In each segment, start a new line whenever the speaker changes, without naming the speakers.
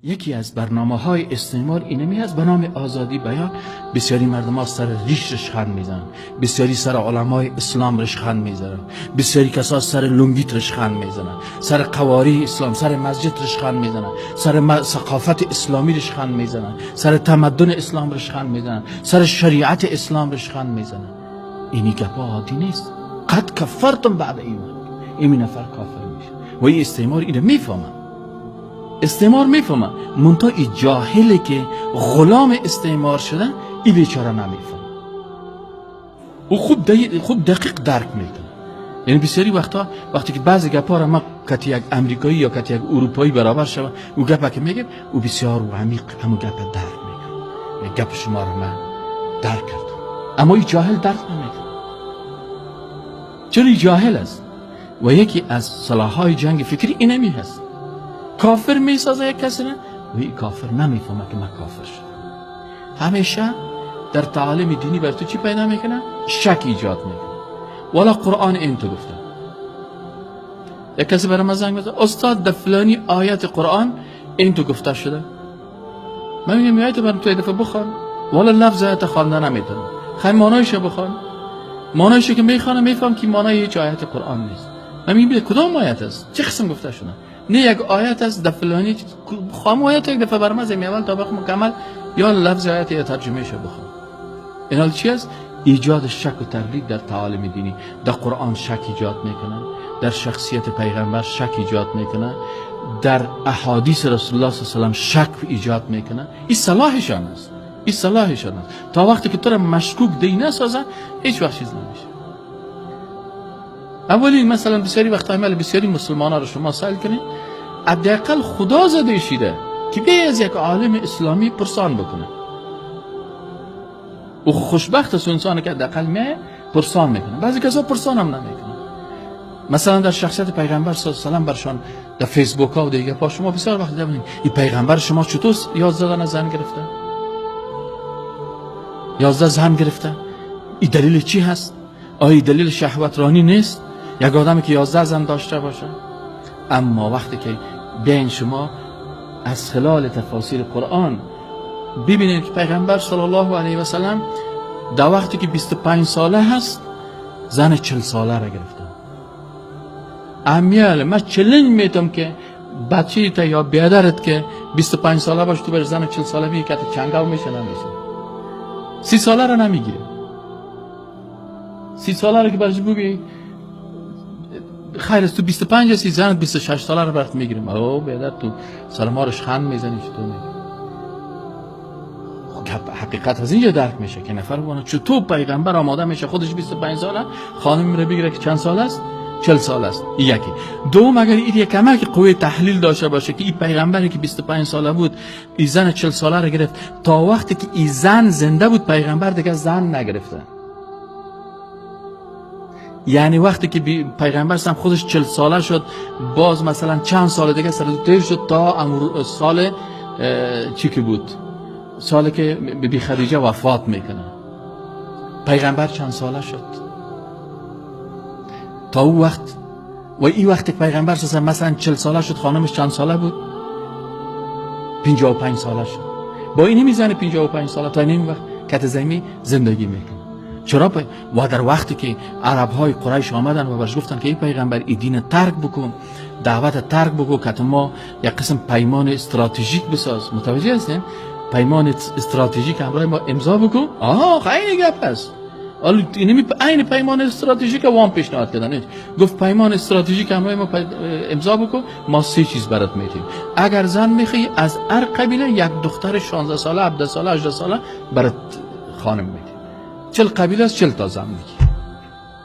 یکی از برنامه‌های استعمار اینمی هست به نام آزادی بیان. بسیاری مردم ها سر ریش رشخند میزنن، بسیاری سر علمای اسلام رشخند میزنن، بسیاری کسا سر لنگیت رشخند میزنن، سر قواری اسلام، سر مسجد رشخند میزنن، سر ثقافت اسلامی رشخند میزنن، سر تمدن اسلام رشخند میزنن، سر شریعت اسلام رشخند میزنن. اینی گپا عادی نیست. قد کفرتم بعد ایمان، این نفر کافر میشه. و این استعمار اینو میفهمه، استعمار میفهمه، منتها ای جاهله که غلام استعمار شده ای بیچاره نمیفهمه و خوب دقیق درک میکنه. یعنی بسیاری وقتی که بعضی گپا را ما کتی یک امریکایی یا کتی یک اروپایی برابر شود او گپا که میگه او بسیار و عمیق همون گپا درک میکنه. گپ شما را من درک کردم، اما ای جاهل درک نمیکنه. چون ای جاهل است. و یکی از سلاح‌های جنگ فکری اینمی هست. کافر میسازه یک کسی نه و این کافر نمیفهمه که من کافر شد. همیشه در تعالیم دینی بر تو چی پیدا میکنه؟ شک ایجاد میکنه. والا قرآن این تو گفته. یک کسی برای من زنگ بزنه استاد در فلانی آیت قرآن این تو گفته شده. من میگم آیت برای تو دفعه بخوان. والا لفظ آیت خواندن نمیتونم. خیلی معنایش بخوان. معنایش که میخوانم میفهم که معنای هیچ آیت قرآن نیست. من میگم کدام آیت است؟ چه قسم گفته شده؟ نه یک آیت است در فلانی خواهم آیت یک دفعه برام از اول تا بخ مکمل یا لفظ آیت یا ترجمه شو بخوام. این حال چی است؟ ایجاد شک و تردید در تعالیم دینی. در قرآن شک ایجاد میکنه، در شخصیت پیغمبر شک ایجاد میکنه، در احادیث رسول الله صلی الله علیه و شک ایجاد میکنه. این صلاحشان است، این صلاحشان است. تا وقتی که تو را مشکوک دی نسازن هیچ وقت چیز نمیشه. اولی مثلا بسیاری وقتا بسیاری مسلمانان رو شما سوال کنید حداقل خدا زده شده که بی از یک عالم اسلامی پرسان بکنه. او خوشبخت است انسانی که حداقل می پرسان میکنه. بعضی کسا پرسان هم نمیکنه. مثلا در شخصیت پیغمبر صلی الله علیه و آله برشان در فیسبوک ها و دیگه پا شما بسیار وقت دیدین این پیغمبر شما چطور 11 زن گرفته؟ 11 زن گرفته؟ این دلیل چی هست؟ آیا دلیل شهوت رانی نیست؟ یک آدمی که 11 زن داشته باشه؟ اما وقتی که بیاین شما از خلال تفاسیر قرآن ببینید که پیغمبر صلی الله علیه و سلم در وقتی که 25 ساله هست زن 40 ساله را گرفته. امیال من چلنج میتم که بچه تا یا بیادرت که 25 ساله باشه تو بر زن 40 ساله بگی که چنگال میشه نمیشه. 30 ساله را نمیگیره. 30 ساله را که برش بگی خیر است تو 25 هستی زن 26 ساله رو برات میگیریم. او بیادر تو سلامارش خند میزنی چطور میگی؟ حقیقت از اینجا درک میشه که نفر بونه چطور پیغمبر آماده میشه خودش 25 ساله خانم میره بگیره که چند سال است؟ 40 سال است. یکی. دوم اگر این یک کمک قوه تحلیل داشته باشه که این پیغمبری که 25 ساله بود این زن 40 ساله رو گرفت تا وقتی که این زن زنده بود پیغمبر دیگه زن نگرفته. یعنی وقتی که پیغمبر هم خودش 40 ساله شد باز مثلا چند سال دیگه سر دیر شد تا سال چی که بود سالی که بی خدیجه وفات میکنه. پیغمبر چند ساله شد تا او وقت و این وقتی پیغمبر مثلا 40 ساله شد خانمش چند ساله بود؟ 55 ساله شد. با اینی میزنه 55 ساله تا این وقت کت زمین زندگی میکنه. چرا و در وقتی که عرب های قریش آمدن و برش گفتن که این پیغمبر این دین ترک بکن، دعوت ترک بکن که ما یک قسم پیمان استراتژیک بساز. متوجه هستین؟ پیمان استراتژیک همراه ما امضا بکن. خیلی گپ است. اینمی عین پیمان استراتژیک وام پیشنهاد کردن. گفت پیمان استراتژیک همراه ما امضا بکن، ما 3 چیز برات میدیم. اگر زن میخوای از هر قبیله یک دختر 16 ساله، 17 ساله، 18 ساله برات خانم میدیم. 40 قبیله است 40 تا زن میگی.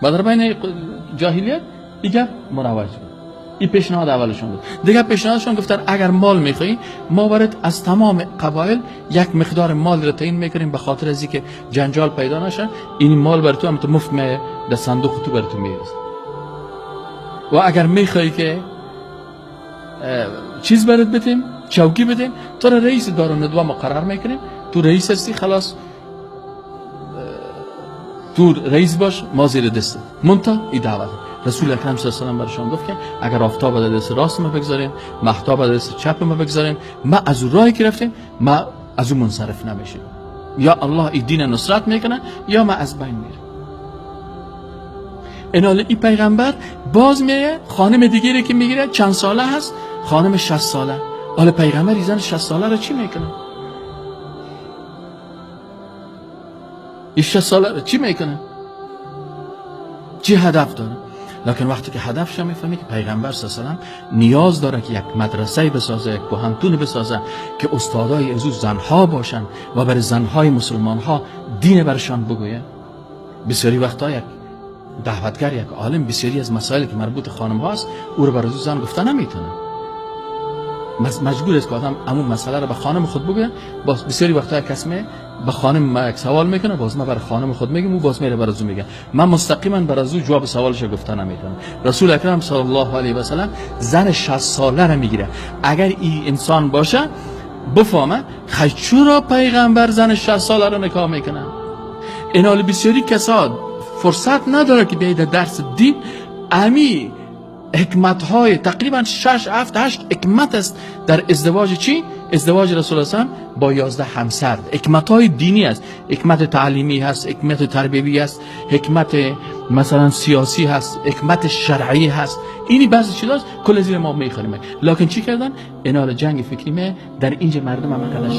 بعد بین جاهلیت دیگه مروج بود. این پیشنهاد اولشون بود. دیگه پیشنهادشون گفتن اگر مال میخوای ما برات از تمام قبایل یک مقدار مال رو تعیین میکنیم به خاطر از اینکه جنجال پیدا نشه. این مال بر تو هم تو مفت می در صندوق تو بر تو میرسه. و اگر میخوای که چیز برات بدیم چوکی بدیم تو را رئیس دارالندوه مقرر میکنیم. تو رئیس هستی خلاص تو رئیس باش ما زیر دست منتا ای دعوت. رسول اکرم صلی الله علیه و برشان گفت که اگر آفتاب در دست راست ما بگذارین، مهتاب در دست چپ ما بگذارین، ما از اون راهی که رفتیم ما از اون منصرف نمیشیم. یا الله این دین نصرت میکنه یا ما از بین میرم. اینال این پیغمبر باز میگه خانم دیگری که میگیره چند ساله هست؟ خانم 60 ساله. حالا پیغمبر زن 60 ساله رو چی میکنه؟ این 60 ساله رو چی میکنه؟ چی هدف داره؟ لکن وقتی که هدفش میفهمی که پیغمبر صلی الله علیه و سلم نیاز داره که یک مدرسه بسازه، یک کهنتون بسازه که استادای از او زنها باشن و برای زنهای مسلمان ها دین برشان بگویه. بسیاری وقتا یک دعوتگر، یک عالم بسیاری از مسائلی که مربوط خانم هاست او رو برای زن گفته نمیتونه، مجبور است که آدم همون مسئله رو به خانم خود بگه. باز بسیاری وقتا کسی به خانم یک سوال میکنه، باز ما برای خانم خود میگم، او باز میره برای او میگه. من مستقیما برای او جواب سوالش رو گفته نمیتونم. رسول اکرم صلی الله علیه و سلم زن 60 ساله رو میگیره. اگر این انسان باشه بفهمه چرا پیغمبر زن 60 ساله رو نکاح میکنه. این حال بسیاری کسا فرصت نداره که بیاید درس دین. امی حکمت های تقریبا 6 7 8 حکمت است در ازدواج. چی؟ ازدواج رسول الله صلی الله علیه و با 11 همسر. حکمت های دینی است، حکمت تعلیمی هست، حکمت تربیوی هست، حکمت مثلا سیاسی هست، حکمت شرعی هست. اینی بعضی چیزاست کل زیر ما میخوریم. لکن چی کردن؟ اینال جنگ فکری در اینجا مردم هم کردن